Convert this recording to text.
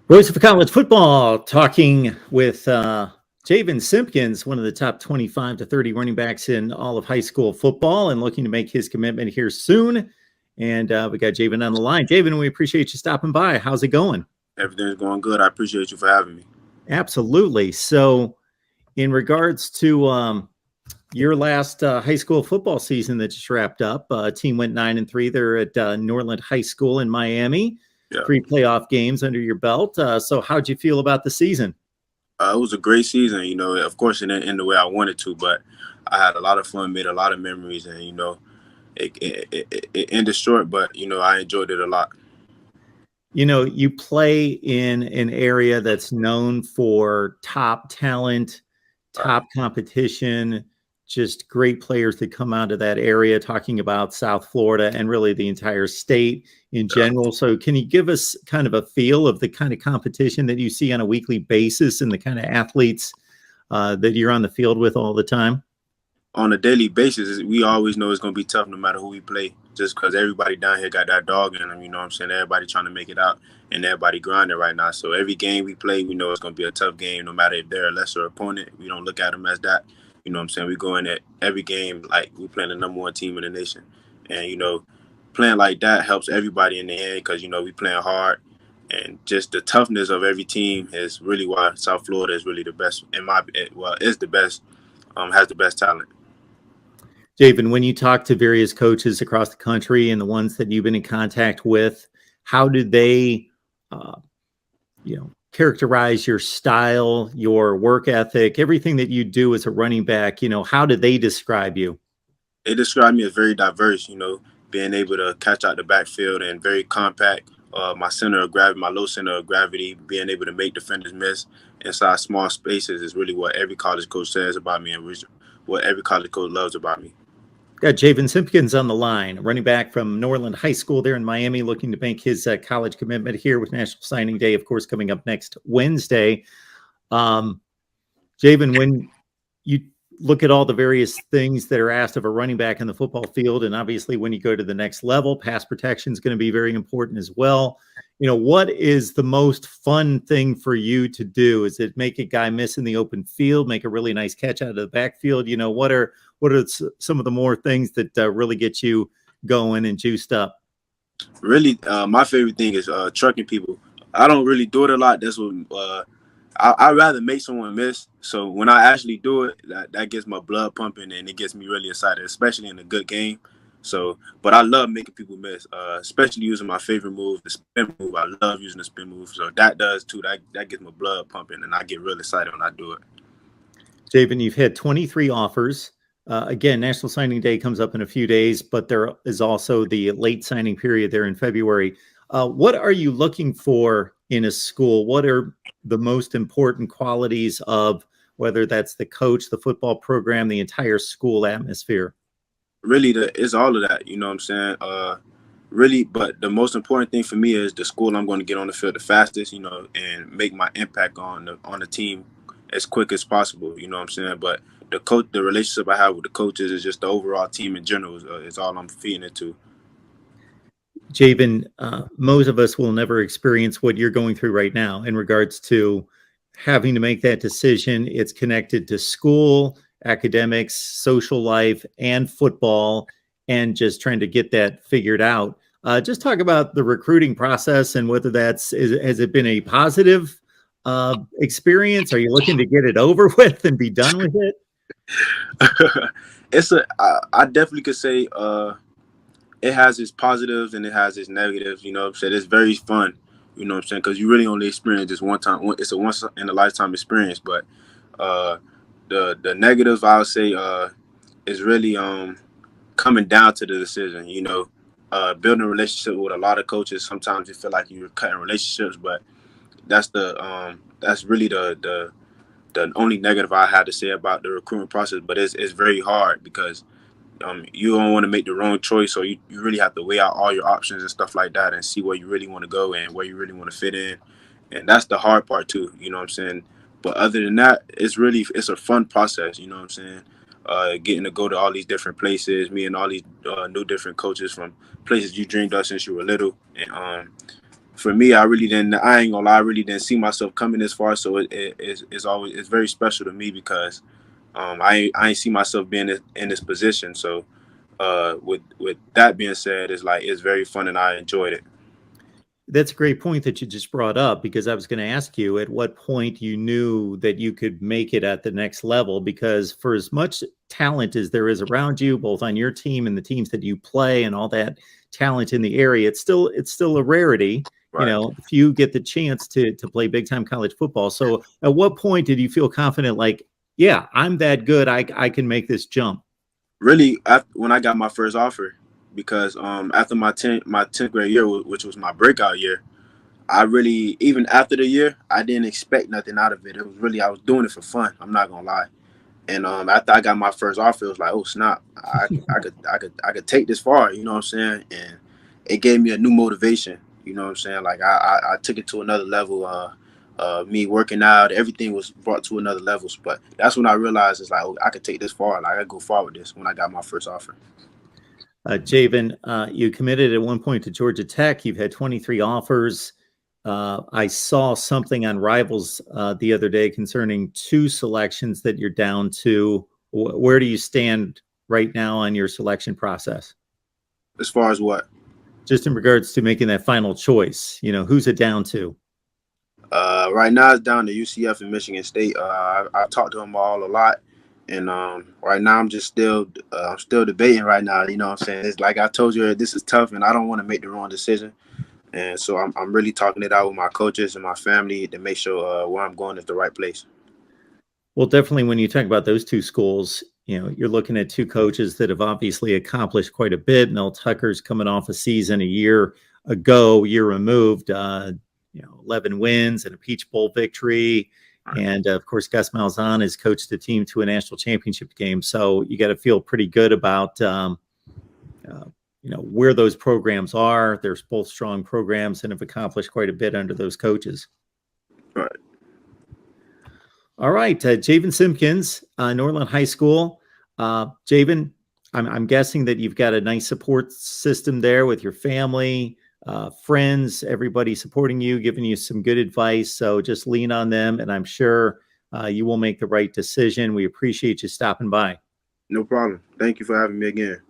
Voice of College Football, talking with Javin Simpkins, one of the top 25 to 30 running backs in all of high school football, and looking to make his commitment here soon. And we got Javin on the line. Javin, we appreciate you stopping by. How's it going? Everything's going good. I appreciate you for having me. Absolutely. So, in regards to your last high school football season that just wrapped up, team went 9-3. They're at Norland High School in Miami. Yeah, 3 playoff games under your belt. So how'd you feel about the season? it was a great season. Of course, it didn't end the way I wanted to, but I had a lot of fun, made a lot of memories, and it ended short, but I enjoyed it a lot. You play in an area that's known for top talent, top competition, just great players that come out of that area, talking about South Florida and really the entire state in general. So can you give us kind of a feel of the kind of competition that you see on a weekly basis and the kind of athletes that you're on the field with all the time? On a daily basis, we always know it's going to be tough no matter who we play, just because everybody down here got that dog in them. You know what I'm saying? Everybody trying to make it out and everybody grinding right now. So every game we play, we know it's going to be a tough game no matter if they're a lesser opponent. We don't look at them as that. You know what I'm saying? We go in at every game like we playing the number one team in the nation. And, playing like that helps everybody in the end because, we playing hard. And just the toughness of every team is really why South Florida is really the best, is the best, has the best talent. Javin, when you talk to various coaches across the country and the ones that you've been in contact with, how do they, characterize your style, your work ethic, everything that you do as a running back? How do they describe you? They describe me as very diverse, being able to catch out the backfield and very compact. My center of gravity, my low center of gravity, being able to make defenders miss inside small spaces is really what every college coach says about me and what every college coach loves about me. Got Javin Simpkins on the line, running back from Norland High School there in Miami, looking to make his college commitment here with National Signing Day, of course, coming up next Wednesday. Javin, when you look at all the various things that are asked of a running back in the football field, and obviously when you go to the next level, pass protection is going to be very important as well. What is the most fun thing for you to do? Is it make a guy miss in the open field, make a really nice catch out of the backfield? What are some of the more things that really get you going and juiced up? Really, my favorite thing is trucking people. I don't really do it a lot. That's what I'd rather make someone miss. So when I actually do it, that gets my blood pumping and it gets me really excited, especially in a good game. So, but I love making people miss, especially using my favorite move, the spin move. I love using the spin move. So that does too. That gets my blood pumping and I get really excited when I do it. Javin, you've had 23 offers. Again, National Signing Day comes up in a few days, but there is also the late signing period there in February. What are you looking for in a school? What are the most important qualities of whether that's the coach, the football program, the entire school atmosphere? Really, it's all of that. You know what I'm saying? Really, but the most important thing for me is the school I'm going to get on the field the fastest, and make my impact on the team as quick as possible. You know what I'm saying? But the relationship I have with the coaches is just the overall team in general is all I'm feeding into. Javin, most of us will never experience what you're going through right now in regards to having to make that decision. It's connected to school, academics, social life, and football, and just trying to get that figured out. Just talk about the recruiting process and whether has it been a positive experience? Are you looking to get it over with and be done with it? I definitely could say it has its positives and it has its negatives. You know what I'm saying? It's very fun. You know what I'm saying? Because you really only experience this one time. It's a once in a lifetime experience. But the negatives I would say is really coming down to the decision. Building a relationship with a lot of coaches. Sometimes you feel like you're cutting relationships, but that's really the only negative I had to say about the recruitment process. But it's very hard because you don't want to make the wrong choice, so you really have to weigh out all your options and stuff like that and see where you really want to go and where you really want to fit in. And that's the hard part too, you know what I'm saying? But other than that, it's a fun process, you know what I'm saying? Getting to go to all these different places, meeting all these new different coaches from places you dreamed of since you were little. And for me, I really didn't. I ain't gonna lie, I really didn't see myself coming this far. So it's very special to me because I ain't see myself being in this position. So with that being said, it's very fun and I enjoyed it. That's a great point that you just brought up, because I was going to ask you at what point you knew that you could make it at the next level, because for as much talent as there is around you, both on your team and the teams that you play and all that talent in the area, it's still a rarity. You Right. know, if you get the chance to play big time college football. So at what point did you feel confident, like, yeah, I'm that good, I can make this jump? Really, when I got my first offer, because after my 10th grade year, which was my breakout year, I really, even after the year, I didn't expect nothing out of it. It was really, I was doing it for fun. I'm not gonna lie. And after I got my first offer, it was like, oh snap, I could take this far. You know what I'm saying? And it gave me a new motivation. You know what I'm saying? Like I took it to another level. Me working out, everything was brought to another level. But that's when I realized it's like, oh, I could take this far. Like I could go far with this. When I got my first offer. Javin, you committed at one point to Georgia Tech. You've had 23 offers. I saw something on Rivals the other day concerning 2 selections that you're down to. Where do you stand right now on your selection process? As far as what? Just in regards to making that final choice, you know, who's it down to? Right now it's down to UCF and Michigan State. I talked to them all a lot, and right now I'm still debating right now. You know what I'm saying? It's like I told you, this is tough, and I don't want to make the wrong decision. And so I'm really talking it out with my coaches and my family to make sure where I'm going is the right place. Well, definitely when you talk about those 2 schools, you know, you're looking at 2 coaches that have obviously accomplished quite a bit. Mel Tucker's coming off a season a year removed, 11 wins and a Peach Bowl victory. And of course, Gus Malzahn has coached the team to a national championship game. So you got to feel pretty good about, where those programs are. There's both strong programs and have accomplished quite a bit under those coaches. Right. All right, Javin Simpkins, Norland High School. Javin, I'm guessing that you've got a nice support system there with your family, friends, everybody supporting you, giving you some good advice. So just lean on them, and I'm sure you will make the right decision. We appreciate you stopping by. No problem. Thank you for having me again.